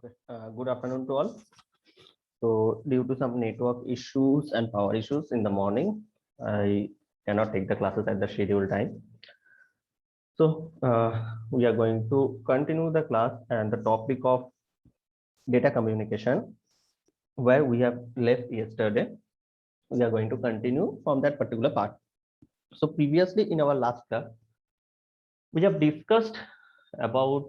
Okay. Good afternoon to all. So due to some network issues and power issues in the morning, I cannot take the classes at the scheduled time. So we are going to continue the class and the topic of data communication, where we have left yesterday. We are going to continue from that particular part. So previously in our last class, we have discussed about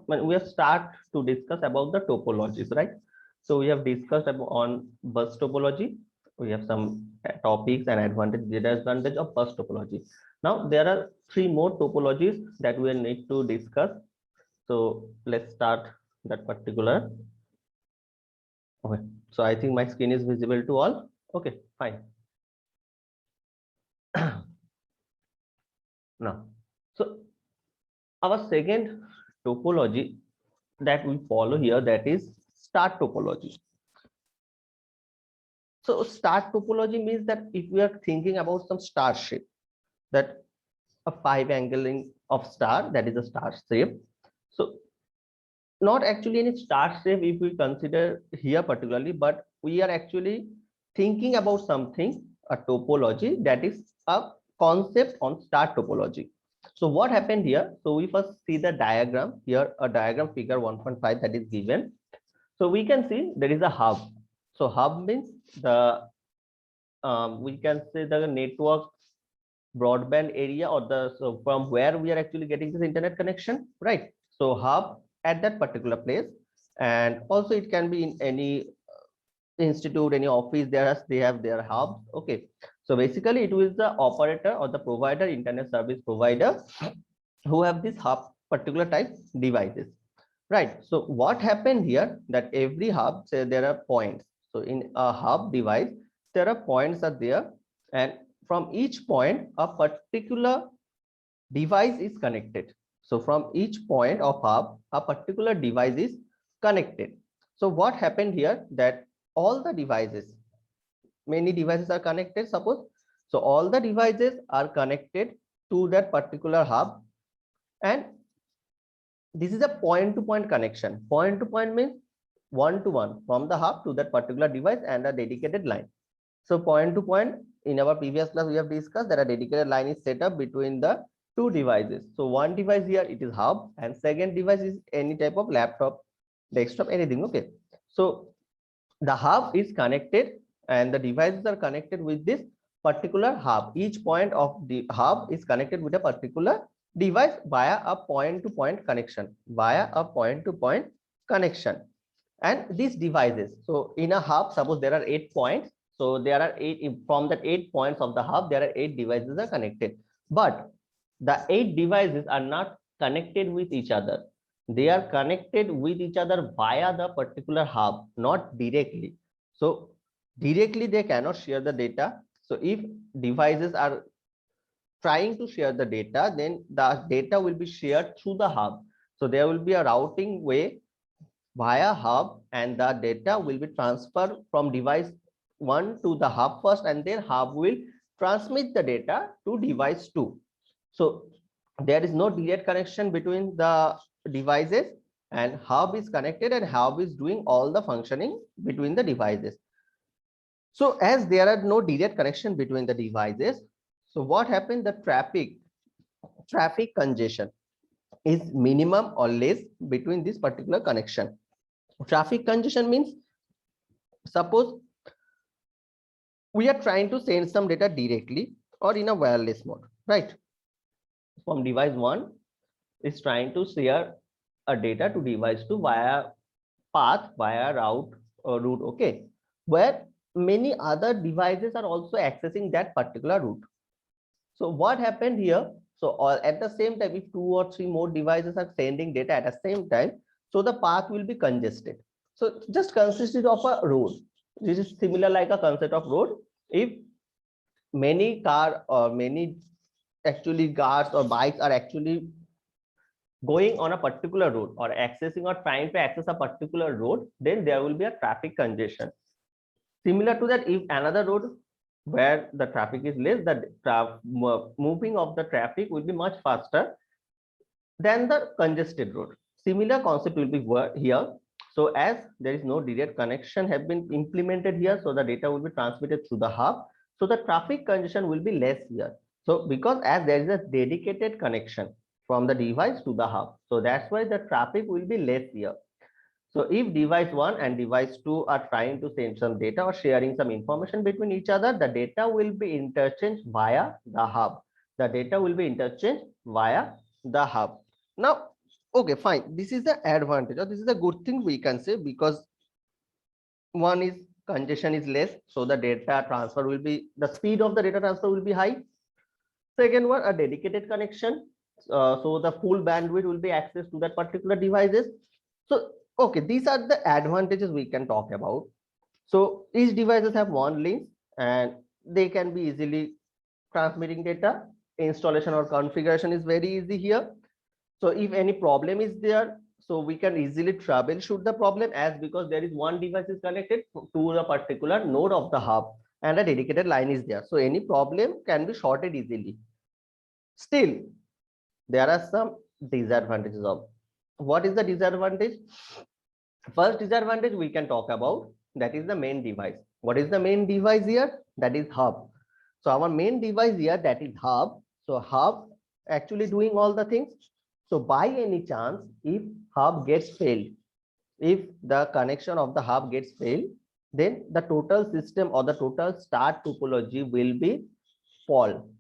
we have start to discuss about the topologies, right? So we have discussed about on bus topology. We have some topics and advantage, disadvantage of bus topology. Now there are 3 more topologies that we need to discuss. So let's start that particular. Okay, so I think my screen is visible to all. Okay, fine. Now, so our second topology that we follow here, that is star topology. So star topology means that if we are thinking about some star shape, that a 5 angling of star, that is a star shape. So not actually any star shape if we consider here particularly, but we are actually thinking about something, a topology, that is a concept on star topology. So what happened here? So we first see the diagram here, a diagram figure 1.5 that is given. So we can see there is a hub. So hub means the we can say the network broadband area, or the so from where we are actually getting this internet connection, right? So hub at that particular place, and also it can be in any institute, any office, they have their hubs. Okay, so basically it is the operator or the provider, internet service provider, who have this hub particular type devices, right? So what happened here, that every hub, say there are points. So in a hub device there are points are there, and from each point a particular device is connected. So from each point of hub a particular device is connected. So what happened here, that all the devices, many devices are connected, suppose. So all the devices are connected to that particular hub, and this is a point to point connection. Point to point means one to one from the hub to that particular device and a dedicated line. So point to point, in our previous class we have discussed that a dedicated line is set up between the 2 devices. So one device here it is hub, and second device is any type of laptop, desktop, anything. Okay, so the hub is connected and the devices are connected with this particular hub. Each point of the hub is connected with a particular device via a point to point connection, and these devices, so in a hub, suppose there are 8 points. So there are 8, from that 8 points of the hub there are 8 devices are connected, but the 8 devices are not connected with each other. They are connected with each other via the particular hub, not directly. So directly they cannot share the data. So if devices are trying to share the data, then the data will be shared through the hub. So there will be a routing way via hub, and the data will be transferred from device 1 to the hub first, and then hub will transmit the data to device 2. So there is no direct connection between the devices, and hub is connected and hub is doing all the functioning between the devices. So as there are no direct connection between the devices, so what happened, the traffic congestion is minimum or less between this particular connection. Traffic congestion means, suppose we are trying to send some data directly or in a wireless mode, right? From device 1 is trying to share a data to device 2 via path, via route, okay, where many other devices are also accessing that particular route. So what happened here? So all at the same time, if 2 or 3 more devices are sending data at the same time, so the path will be congested. So just consisted of a road. This is similar like a concept of road. If many car or many actually cars or bikes are actually going on a particular road or accessing or trying to access a particular road, then there will be a traffic congestion. Similar to that, if another road where the traffic is less, the moving of the traffic will be much faster than the congested road. Similar concept will be here. So as there is no direct connection have been implemented here, so the data will be transmitted through the hub. So the traffic congestion will be less here. So because as there is a dedicated connection from the device to the hub, so that's why the traffic will be less here. So if device 1 and device 2 are trying to send some data or sharing some information between each other, the data will be interchanged via the hub. The data will be interchanged via the hub. Now, okay, fine. This is the advantage, or this is a good thing we can say, because one is congestion is less, so the data transfer will be, the speed of the data transfer will be high. Second one, a dedicated connection. So the full bandwidth will be accessed to that particular devices. So, okay, these are the advantages we can talk about. So each devices have one link and they can be easily transmitting data. Installation or configuration is very easy here. So if any problem is there, so we can easily troubleshoot the problem, as because there is one device is connected to a particular node of the hub and a dedicated line is there. So any problem can be sorted easily. Still, there are some disadvantages of. What is the disadvantage? First disadvantage we can talk about, that is the main device. What is the main device here? That is hub. So our main device here, that is hub. So hub actually doing all the things. So by any chance, if hub gets failed, if the connection of the hub gets failed, then the total system or the total start topology will be fall.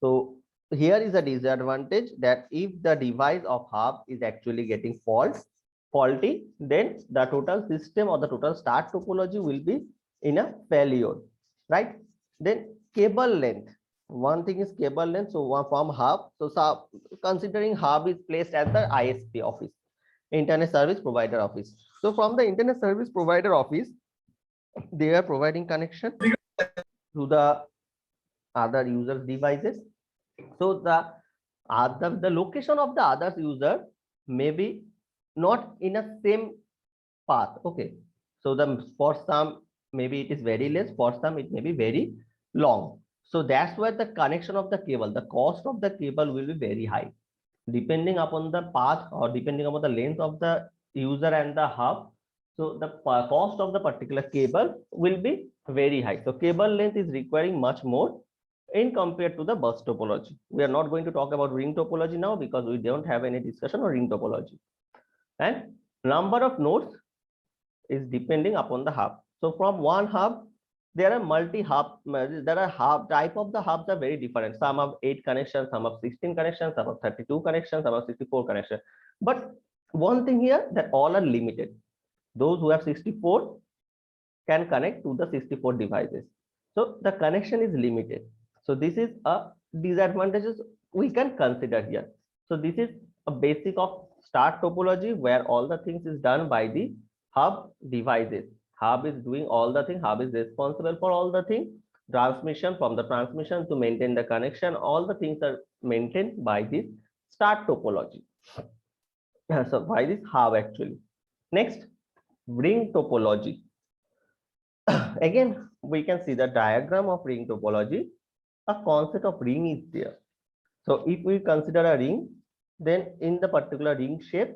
So here is a disadvantage, that if the device of hub is actually getting faulty, then the total system or the total start topology will be in a failure, right? Then cable length. One thing is cable length. So from hub, so considering hub is placed at the ISP office, Internet Service Provider office. So from the Internet Service Provider office, they are providing connection to the other users' devices. So the location of the other user may be not in a same path. Okay. So for some maybe it is very less, for some it may be very long. So that's why the connection of the cable, the cost of the cable will be very high, depending upon the path or depending upon the length of the user and the hub. So the cost of the particular cable will be very high. So cable length is requiring much more in compared to the bus topology. We are not going to talk about ring topology now because we don't have any discussion on ring topology. And number of nodes is depending upon the hub. So from one hub, there are multi-hub, there are hub type of the hubs are very different. Some have 8 connections, some have 16 connections, some have 32 connections, some have 64 connections. But one thing here, that all are limited. Those who have 64 can connect to the 64 devices. So the connection is limited. So this is a disadvantages we can consider here. So this is a basic of start topology, where all the things is done by the hub devices. Hub is doing all the things. Hub is responsible for all the things. Transmission, from the transmission to maintain the connection, all the things are maintained by this start topology. So by this hub actually. Next, ring topology. Again, we can see the diagram of ring topology. A concept of ring is there. So if we consider a ring, then in the particular ring shape,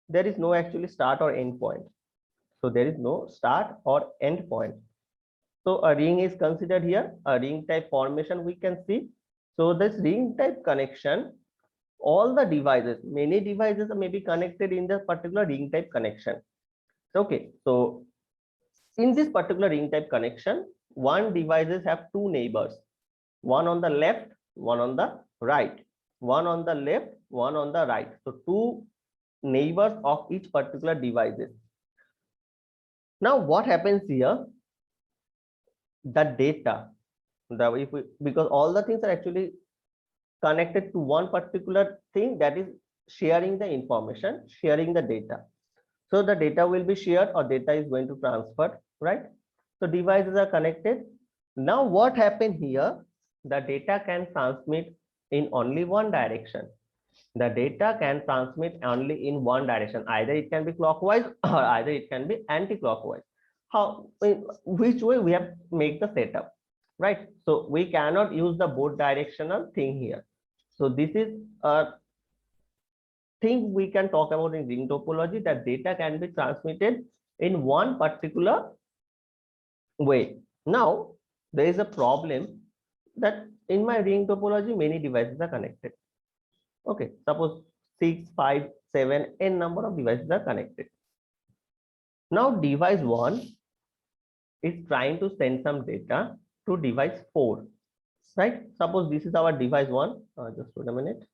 there is no actually start or end point. So there is no start or end point. So a ring is considered here, a ring type formation we can see. So this ring type connection all the devices, many devices may be connected in the particular ring type connection. Okay, so in this particular ring type connection, one devices have two neighbors, one on the left, one on the right, one on the left, one on the right. So two neighbors of each particular devices. Now what happens here? The data, because all the things are actually connected to one particular thing, that is sharing the information, sharing the data. So the data will be shared or data is going to transfer, right? So devices are connected. Now what happened here? The data can transmit in only one direction. The data can transmit only in one direction. Either it can be clockwise or either it can be anti-clockwise. How, in which way we have make the setup, right? So we cannot use the both directional thing here. So this is a thing we can talk about in ring topology, that data can be transmitted in one particular way. Now there is a problem that in my ring topology many devices are connected. Okay, suppose 6, 5, 7, n number of devices are connected. Now device 1 is trying to send some data to device 4, right? Suppose this is our device 1. Just wait a minute.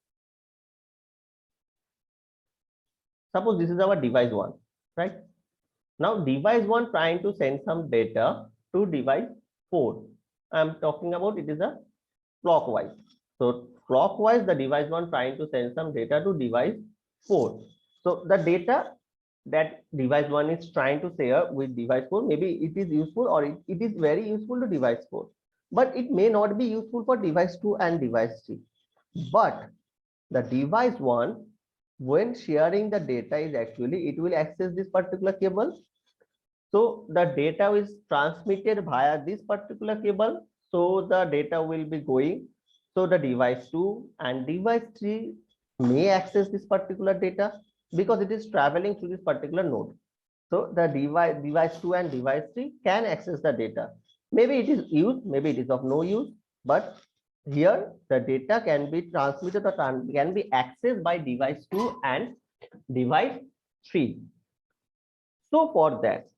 Suppose this is our device 1, right? Now device 1 trying to send some data to device 4. I'm talking about it is a clockwise. So clockwise, the device 1 trying to send some data to device 4. So the data that device 1 is trying to share with device 4, maybe it is useful or it is very useful to device 4, but it may not be useful for device 2 and device 3. But the device 1, when sharing the data, is actually it will access this particular cable. So the data is transmitted via this particular cable. So the data will be going. So the device 2 and device 3 may access this particular data because it is traveling through this particular node. So the device 2 and device 3 can access the data. Maybe it is used, maybe it is of no use, but here the data can be transmitted or can be accessed by device 2 and device 3. So for that,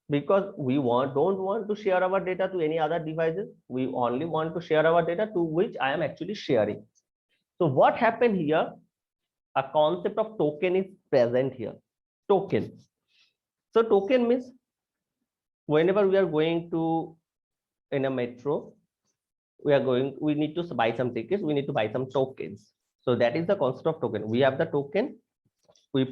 because we don't want to share our data to any other devices, we only want to share our data to which I am actually sharing. So what happened here? A concept of token is present here. Token. So token means whenever we are going to in a metro, we need to buy some tickets, we need to buy some tokens. So that is the concept of token. We have the token, we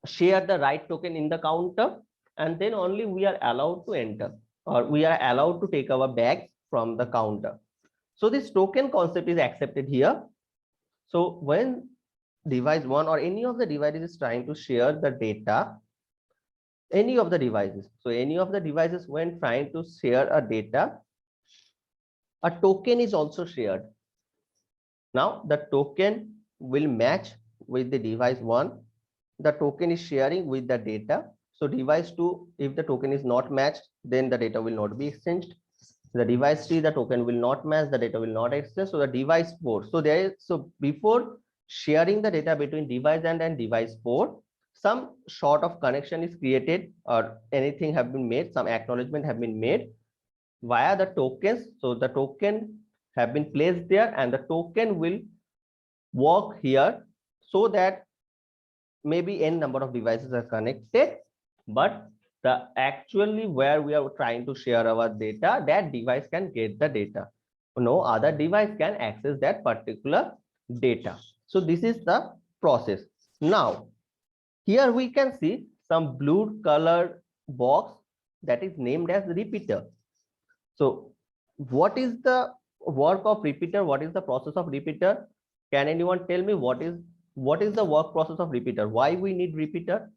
share the right token in the counter, and then only we are allowed to enter or we are allowed to take our bags from the counter. So this token concept is accepted here. So when device 1 or any of the devices is trying to share the data, any of the devices, so any of the devices when trying to share a data, a token is also shared. Now the token will match with the device 1. The token is sharing with the data. So device 2, if the token is not matched, then the data will not be exchanged. The device 3, the token will not match, the data will not exchange. So the device 4. So before sharing the data between device and device 4, some sort of connection is created or anything have been made, some acknowledgement have been made via the tokens. So the token have been placed there and the token will work here so that maybe n number of devices are connected, but the actually where we are trying to share our data, that device can get the data. No other device can access that particular data. So this is the process. Now here we can see some blue colored box that is named as repeater. So what is the work of repeater? What is the process of repeater? Can anyone tell me what is the work process of repeater? Why we need repeater?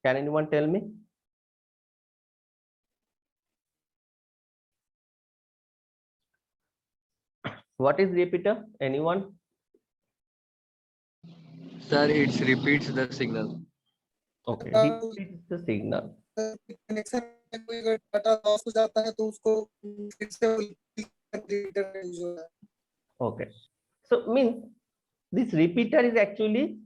Can anyone tell me? What is repeater? Anyone? Sir, it repeats the signal. Okay, repeats the signal. Connection में कोई अगर data loss हो जाता है तो उसको फिर से रिपीटर यूज होता है. Okay, so means this repeater is actually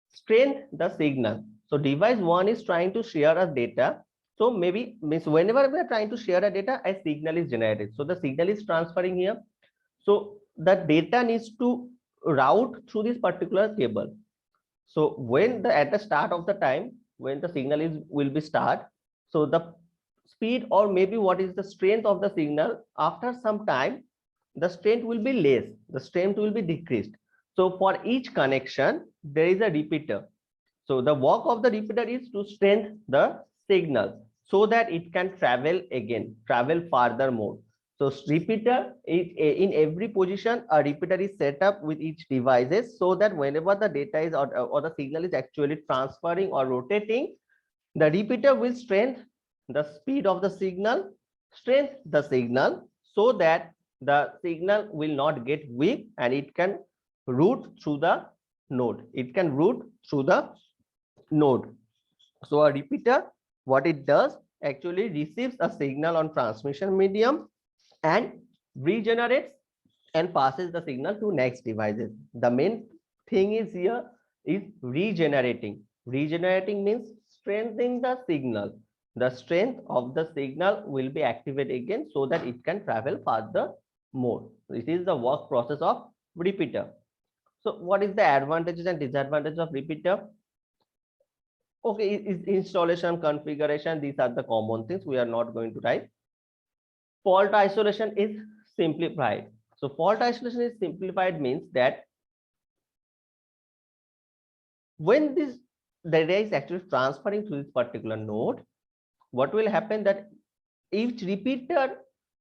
strength the signal. So device one is trying to share a data. So maybe means whenever we are trying to share a data, a signal is generated. So the signal is transferring here. So the data needs to route through this particular cable. So when the at the start of the time when the signal is will be start, so the speed or maybe what is the strength of the signal after some time, the strength will be less, the strength will be decreased. So for each connection there is a repeater. So the work of the repeater is to strengthen the signal so that it can travel again, travel further more. So repeater in every position, a repeater is set up with each devices so that whenever the data is or the signal is actually transferring or rotating, the repeater will strengthen the speed of the signal, strengthen the signal so that the signal will not get weak and it can route through the node. It can route through the node. So a repeater, what it does, actually receives a signal on transmission medium and regenerates and passes the signal to next devices. The main thing is here is regenerating. Regenerating means strengthening the signal. The strength of the signal will be activated again so that it can travel further more. This is the work process of repeater. So what is the advantages and disadvantages of repeater? Okay, is installation, configuration, these are the common things we are not going to write. Fault isolation is simplified. So fault isolation is simplified means that when this data is actually transferring to this particular node, what will happen that each repeater,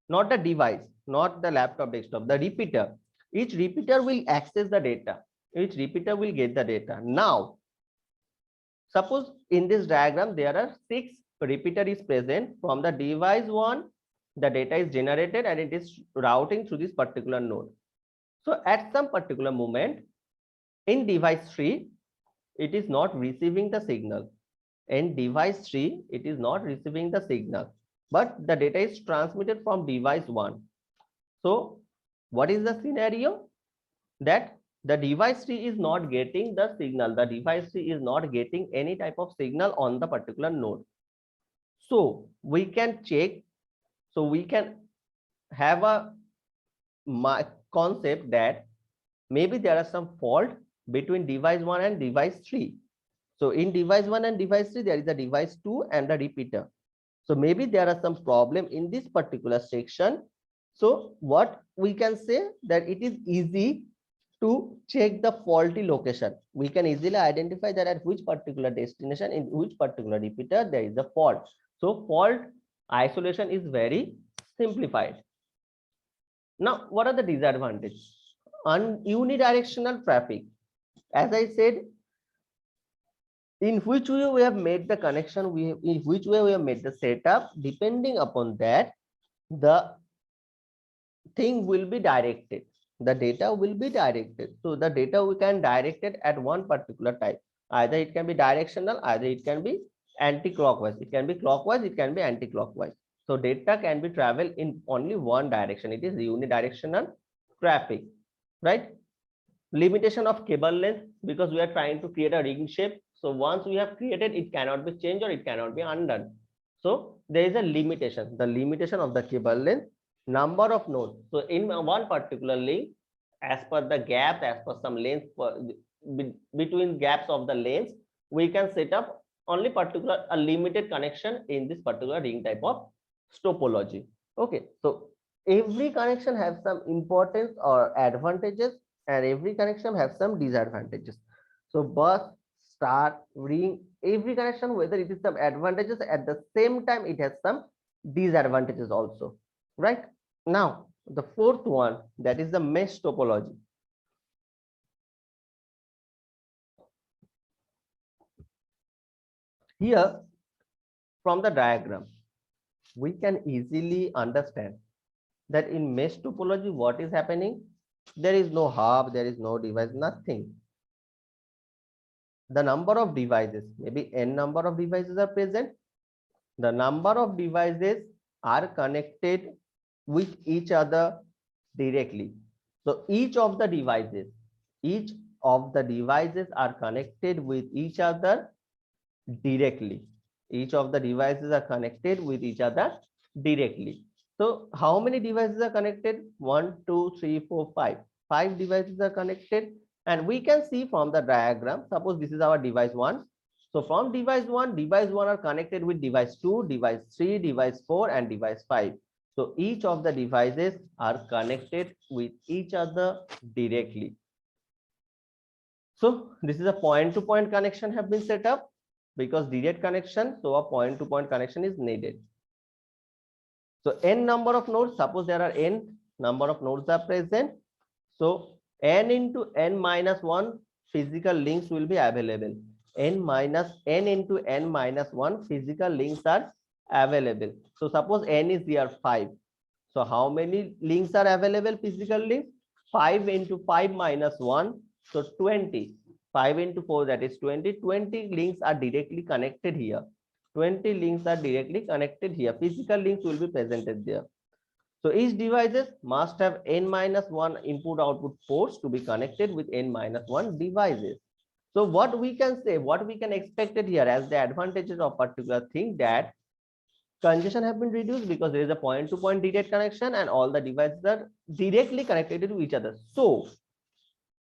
not the device, not the laptop, desktop, the repeater, each repeater will access the data. Each repeater will get the data. Now, suppose in this diagram, there are 6 repeater is present from the device 1, the data is generated and it is routing through this particular node. So at some particular moment in device 3, it is not receiving the signal. In device 3, it is not receiving the signal, but the data is transmitted from device 1. So what is the scenario? That the device 3 is not getting the signal. The device 3 is not getting any type of signal on the particular node. So we can check. So we can have a concept that maybe there are some fault between device 1 and device 3. So in device 1 and device 3, there is a device 2 and the repeater. So maybe there are some problem in this particular section. So what we can say that it is easy to check the faulty location. We can easily identify that at which particular destination, in which particular repeater there is a fault. So fault isolation is very simplified. Now, what are the disadvantages? Unidirectional traffic. As I said, in which way we have made the connection, in which way we have made the setup, depending upon that, the thing will be directed. The data will be directed. So the data we can direct it at one particular type. Either it can be directional, either it can be anti-clockwise. It can be clockwise, it can be anti-clockwise. So data can be traveled in only one direction. It is unidirectional traffic, right? Limitation of cable length, because we are trying to create a ring shape. So once we have created, it cannot be changed or it cannot be undone. So there is a limitation. The limitation of the cable length, number of nodes. So in one particular link, as per the gap, as per some length between gaps of the lanes, we can set up only particular a limited connection in this particular ring type of topology. Okay, so every connection has some importance or advantages, and every connection has some disadvantages. So bus, star, ring, every connection, whether it is some advantages, at the same time it has some disadvantages also, right? Now the fourth one, that is the mesh topology. Here from the diagram we can easily understand that in mesh topology what is happening. There is no hub, there is no device, nothing. The number of devices, maybe n number of devices are present. The number of devices are connected with each other directly. So each of the devices are connected with each other directly. Each of the devices are connected with each other directly. So how many devices are connected? 1, 2, 3, 4, 5. 5 devices are connected, and we can see from the diagram. Suppose this is our device 1. So from device 1 are connected with device 2, device 3, device 4, and device 5. So each of the devices are connected with each other directly. So this is a point-to-point connection have been set up because direct connection, so a point-to-point connection is needed. So n number of nodes, suppose there are n number of nodes are present. So n into n minus 1 physical links will be available. n into n minus 1 physical links are available. So suppose n is here 5. So how many links are available, physical links? 5 into 5 minus 1, so 20. 5 into 4, that is 20. 20 links are directly connected here. 20 links are directly connected here. Physical links will be presented there. So each devices must have n minus 1 input output ports to be connected with n minus 1 devices. So what we can say, what we can expect it here as the advantages of particular thing, that congestion have been reduced because there is a point-to-point direct connection and all the devices are directly connected to each other. So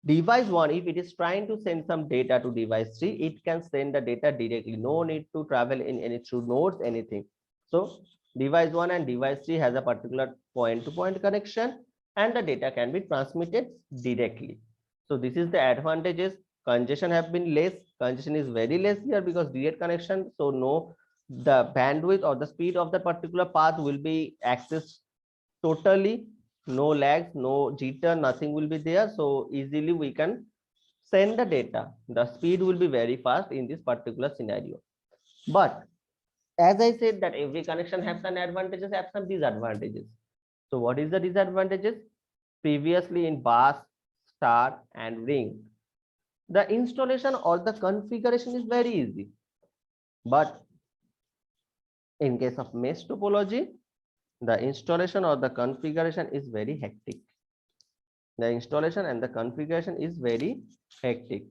device 1, if it is trying to send some data to device 3, it can send the data directly. No need to travel in any through nodes, anything. So device 1 and device 3 has a particular point-to-point connection and the data can be transmitted directly. So this is the advantages. Congestion have been less. Congestion is very less here because direct connection. So no, the bandwidth or the speed of the particular path will be accessed totally, no lags, no jitter, nothing will be there. So easily we can send the data. The speed will be very fast in this particular scenario. But as I said that every connection has some advantages, has some disadvantages. So what is the disadvantages? Previously in bus, star, and ring, the installation or the configuration is very easy. But in case of mesh topology, the installation or the configuration is very hectic. The installation and the configuration is very hectic.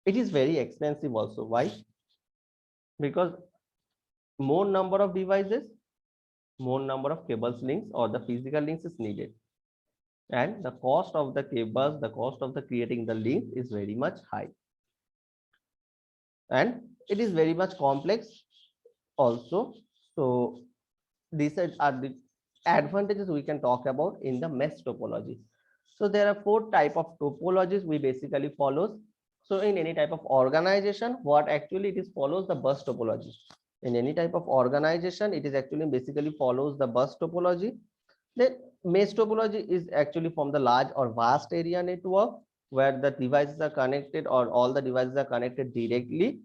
It is very expensive also. Why? Because more number of devices, more number of cables links or the physical links is needed. And the cost of the cables, the cost of the creating the links is very much high. And it is very much complex also. So these are the advantages we can talk about in the mesh topology. So there are 4 type of topologies we basically follows. So in any type of organization, what actually it is follows the bus topology. In any type of organization, it is actually basically follows the bus topology. Then mesh topology is actually from the large or vast area network where the devices are connected or all the devices are connected directly.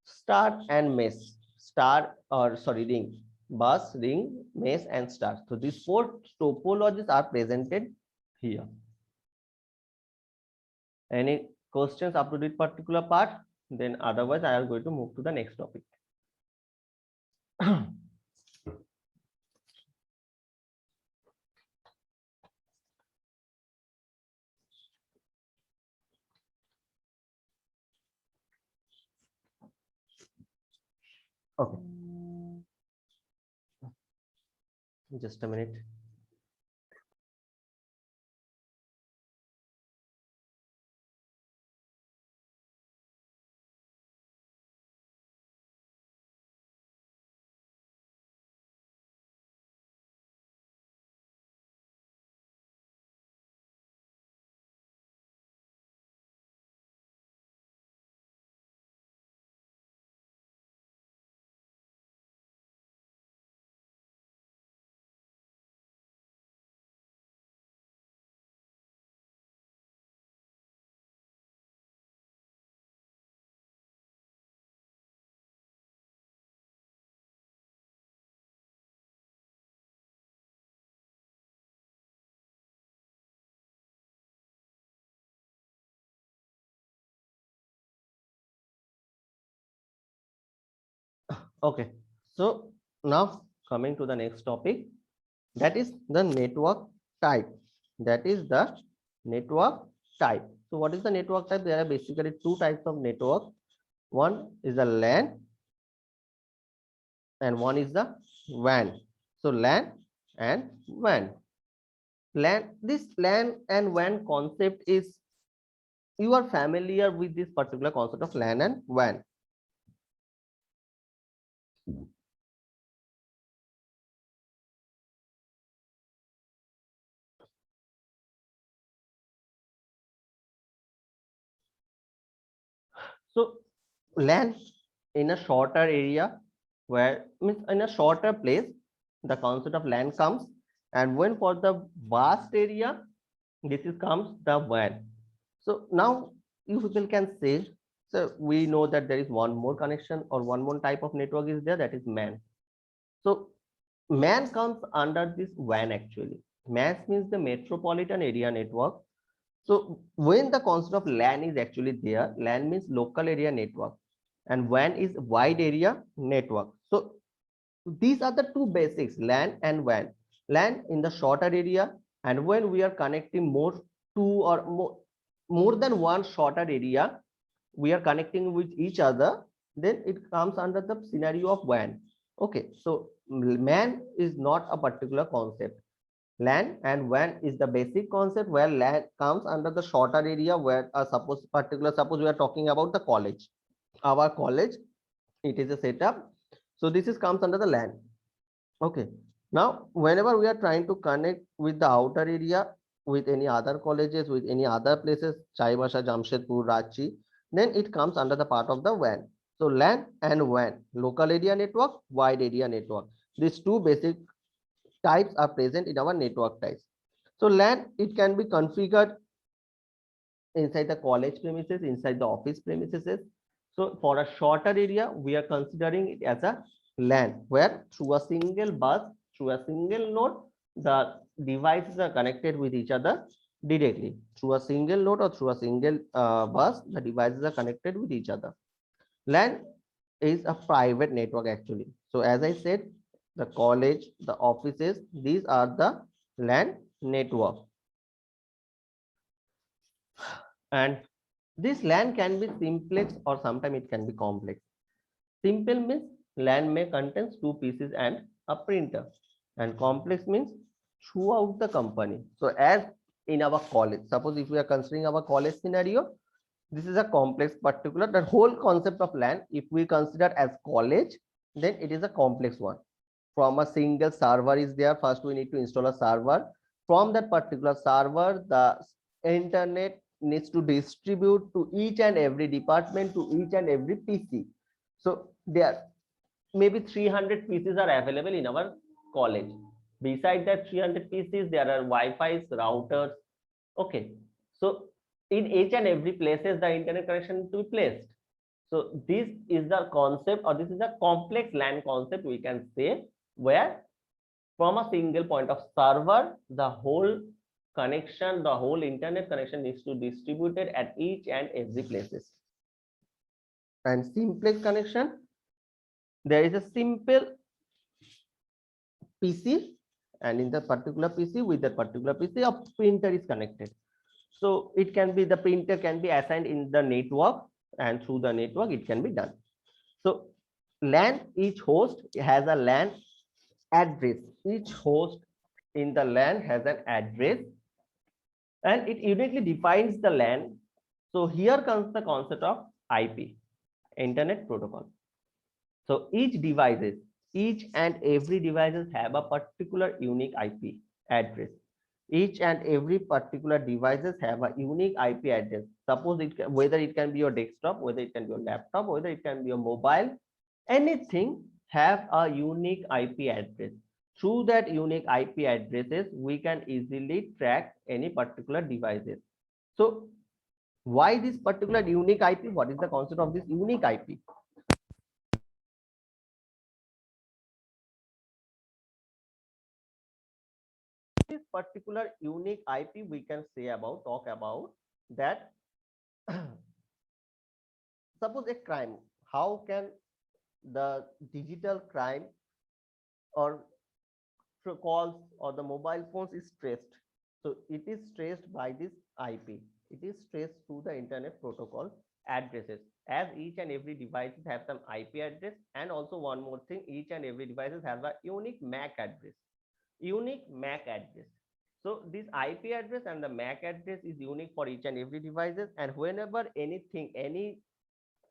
Star and mesh, star or sorry ring, bus, ring, mesh, and star. So these 4 topologies are presented here. Any questions up to this particular part? Then otherwise I am going to move to the next topic. Okay. Just a minute. Okay, so now coming to the next topic, that is the network type. That is the network type. So what is the network type? There are basically two types of network. One is the LAN and one is the WAN. So LAN and WAN. This LAN and WAN concept is, you are familiar with this particular concept of LAN and WAN. So LAN in a shorter area, where means in a shorter place, the concept of LAN comes, and when for the vast area, this is comes the WAN. So now you people can say, so we know that there is one more connection or one more type of network is there, that is MAN. So MAN comes under this WAN actually. MAN means the metropolitan area network. So when the concept of LAN is actually there, LAN means local area network and WAN is wide area network. So these are the two basics, LAN and WAN. LAN in the shorter area, and when we are connecting two or more than one shorter area, we are connecting with each other, then it comes under the scenario of WAN. Okay, so MAN is not a particular concept. LAN and WAN is the basic concept, where LAN comes under the shorter area, where suppose we are talking about the college. Our college, it is a setup. So this is comes under the LAN. Okay. Now, whenever we are trying to connect with the outer area, with any other colleges, with any other places, Chaibasha, Jamshedpur, Ranchi, then it comes under the part of the WAN. So LAN and WAN, local area network, wide area network. These two basic types are present in our network types. So LAN, it can be configured inside the college premises, inside the office premises. So for a shorter area, we are considering it as a LAN, where through a single bus, through a single node, the devices are connected with each other directly. Through a single node or through a single bus, the devices are connected with each other. LAN is a private network actually. So as I said, the college, the offices, these are the LAN network. And this LAN can be simplex or sometimes it can be complex. Simple means LAN may contains two pieces and a printer, and complex means throughout the company. So as in our college, suppose if we are considering our college scenario, this is a complex particular, the whole concept of LAN, if we consider as college, then it is a complex one. From a single server is there, first we need to install a server. From that particular server, the internet needs to distribute to each and every department, to each and every PC. So there maybe 300 PCs are available in our college. Beside that 300 PCs, there are Wi-Fi's, routers. Okay, so in each and every places, the internet connection to be placed. So this is the concept, or this is a complex LAN concept, we can say, where from a single point of server, the whole connection, the whole internet connection needs to be distributed at each and every places. And simplex connection, there is a simple PC, and in the particular PC, with that particular PC, a printer is connected. So it can be, the printer can be assigned in the network, and through the network it can be done. So LAN, each host has a LAN address. Each host in the LAN has an address, and it uniquely defines the LAN. So here comes the concept of IP, Internet Protocol. So each and every devices have a particular unique IP address. Each and every particular devices have a unique IP address. Suppose whether it can be your desktop, whether it can be your laptop, whether it can be your mobile, anything have a unique IP address. Through that unique IP addresses, we can easily track any particular devices. So why this particular unique IP? What is the concept of this unique IP? This particular unique IP, we can talk about that. Suppose a crime, how can the digital crime or calls or the mobile phones is traced. So it is traced by this IP. It is traced through the internet protocol addresses. As each and every devices have some IP address, and also one more thing, each and every devices have a unique MAC address. Unique MAC address. So this IP address and the MAC address is unique for each and every devices. And whenever anything, any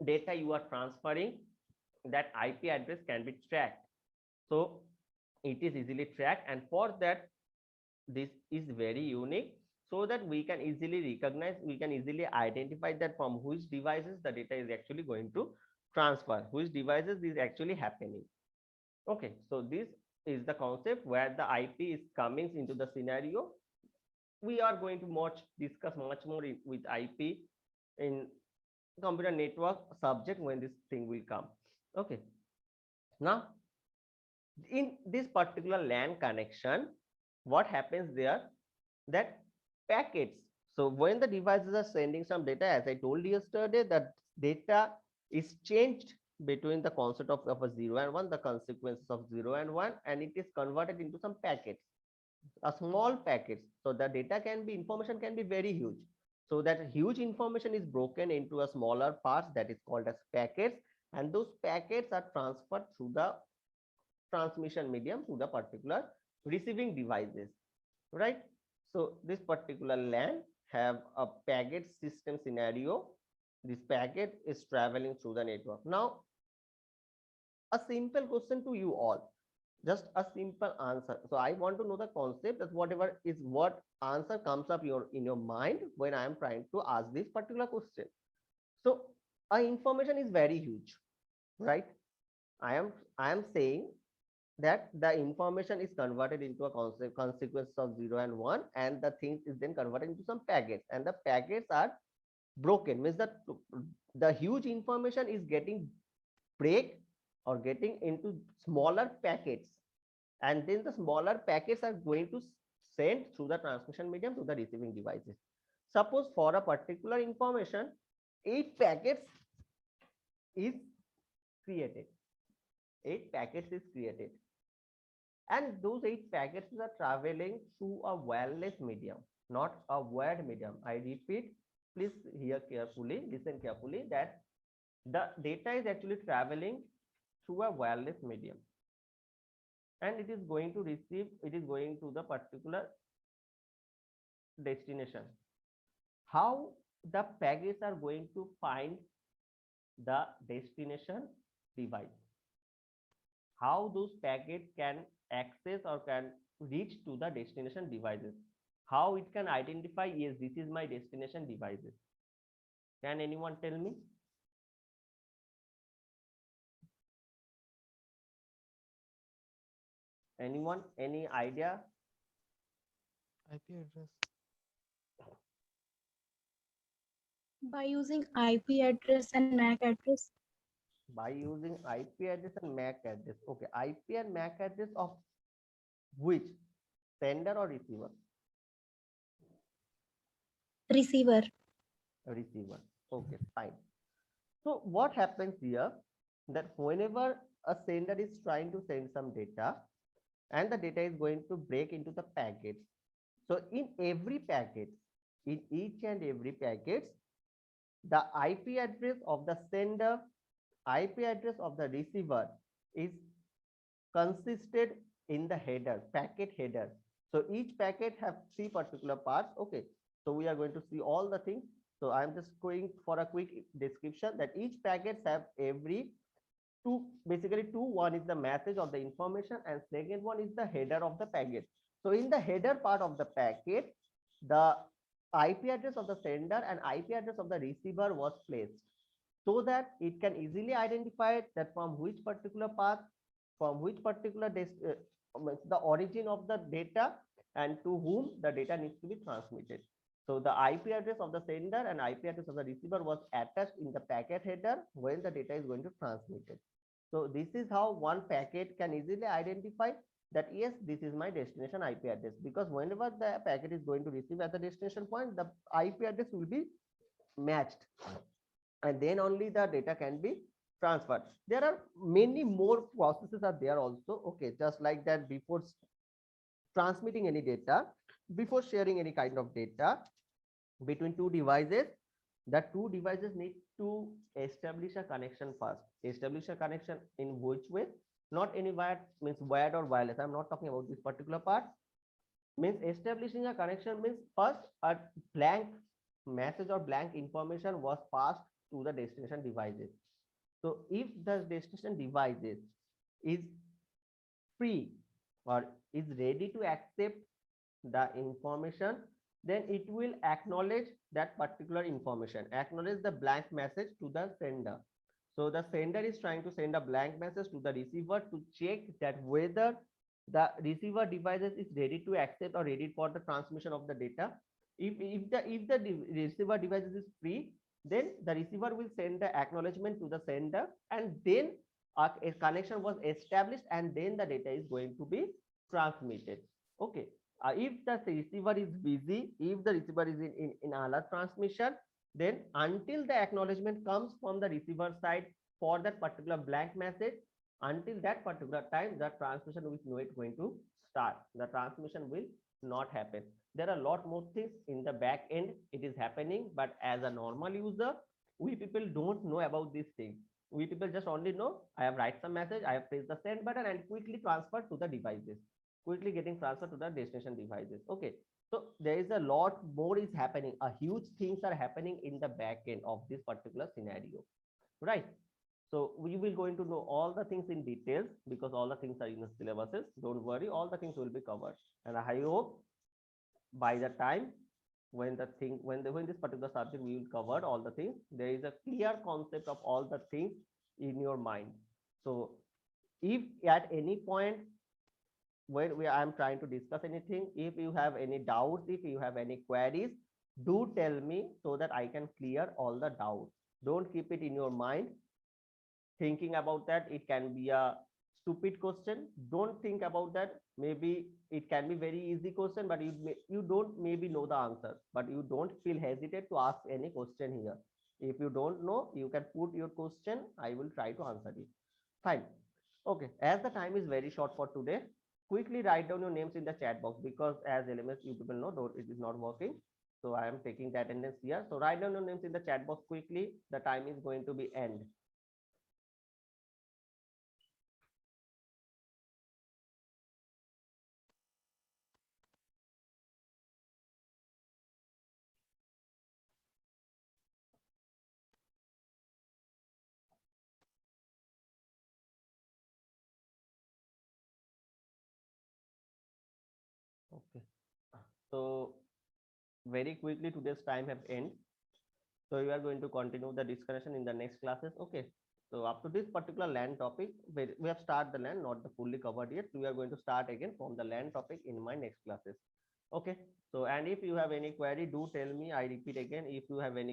data you are transferring, that IP address can be tracked. So it is easily tracked, and for that this is very unique, so that we can easily recognize, we can easily identify that from which devices the data is actually going to transfer, which devices is actually happening. Okay, so this is the concept where the IP is coming into the scenario. We are going to discuss much more with IP in computer network subject when this thing will come. Okay, now in this particular LAN connection, what happens there, that packets, so when the devices are sending some data, as I told you yesterday, that data is changed between the concept of a 0 and 1, the consequences of 0 and 1, and it is converted into some packets, a small packets. So the data can be, information can be very huge. So that huge information is broken into a smaller parts, that is called as packets, and those packets are transferred through the transmission medium to the particular receiving devices, right? So this particular LAN have a packet system scenario. This packet is traveling through the network. Now, a simple question to you all, just a simple answer. So I want to know the concept, that whatever is what answer comes up in your mind when I am trying to ask this particular question. So our information is very huge, right? I am saying that the information is converted into a consequence of 0 and 1, and the things is then converted into some packets, and the packets are broken, means that the huge information is getting break or getting into smaller packets, and then the smaller packets are going to send through the transmission medium to the receiving devices. Suppose for a particular information, 8 packets is created, 8 packets is created, and those 8 packets are traveling through a wireless medium, not a wired medium. I repeat, please hear carefully, listen carefully, that the data is actually traveling through a wireless medium, and it is going to receive, it is going to the particular destination. How the packets are going to find the destination device, how those packets can access or can reach to the destination devices, how it can identify, yes, this is my destination devices. Can anyone tell me? Anyone, any idea? IP address. By using IP address and MAC address. By using IP address and MAC address. Okay, IP and MAC address of which, sender or receiver? Receiver. Receiver. Okay, fine. So what happens here, that whenever a sender is trying to send some data, and the data is going to break into the packets. So in every packet, in each and every packets, the IP address of the sender, IP address of the receiver is consisted in the header, packet header. So each packet have 3 particular parts. Okay, so we are going to see all the things. So I'm just going for a quick description, that each packets have every two, basically two. One is the message of the information, and second one is the header of the packet. So in the header part of the packet, the IP address of the sender and IP address of the receiver was placed, so that it can easily identify that from which particular path, from which particular the origin of the data, and to whom the data needs to be transmitted. So the IP address of the sender and IP address of the receiver was attached in the packet header when the data is going to transmitted. So this is how one packet can easily identify that, yes, this is my destination IP address, because whenever the packet is going to receive at the destination point, the IP address will be matched, and then only the data can be transfer. There are many more processes are there also. Okay, just like that, before transmitting any data, before sharing any kind of data between two devices, the two devices need to establish a connection first. Establish a connection in which way? Not any wired, means wired or wireless. I'm not talking about this particular part. Means establishing a connection means first a blank message or blank information was passed to the destination devices. So if the destination devices is free or is ready to accept the information, then it will acknowledge that particular information, acknowledge the blank message to the sender. So the sender is trying to send a blank message to the receiver to check that whether the receiver devices is ready to accept or ready for the transmission of the data. If the receiver devices is free, then the receiver will send the acknowledgement to the sender, and then a connection was established, and then the data is going to be transmitted. Okay. If the receiver is busy, if the receiver is in alert transmission, then until the acknowledgement comes from the receiver side for that particular blank message, until that particular time, the transmission is not going to start. The transmission will not happen. There are a lot more things in the back end it is happening, but as a normal user, we people don't know about these things. We people just only know I have write some message, I have pressed the send button and quickly transfer to the devices, quickly getting transferred to the destination devices. Okay, so there is a lot more is happening, a huge things are happening in the back end of this particular scenario, right? So we will going to know all the things in details because all the things are in the syllabuses. Don't worry, all the things will be covered, and I hope by the time when the thing when this particular subject we will cover all the things, there is a clear concept of all the things in your mind. So if at any point when I am trying to discuss anything, if you have any doubts, if you have any queries, do tell me so that I can clear all the doubts. Don't keep it in your mind thinking about that it can be a stupid question. Don't think about that. Maybe it can be very easy question, but you don't maybe know the answer, but you don't feel hesitate to ask any question here. If you don't know, you can put your question, I will try to answer it. Fine. Okay, as the time is very short for today, quickly write down your names in the chat box, because as LMS you people know, though it is not working, so I am taking the attendance here. So write down your names in the chat box quickly. The time is going to be end. Okay, so very quickly today's time have end. So we are going to continue the discussion in the next classes. Okay, so up to this particular land topic, we have started the land, not the fully covered yet. We are going to start again from the land topic in my next classes. Okay, so and if you have any query, do tell me. I repeat again, if you have any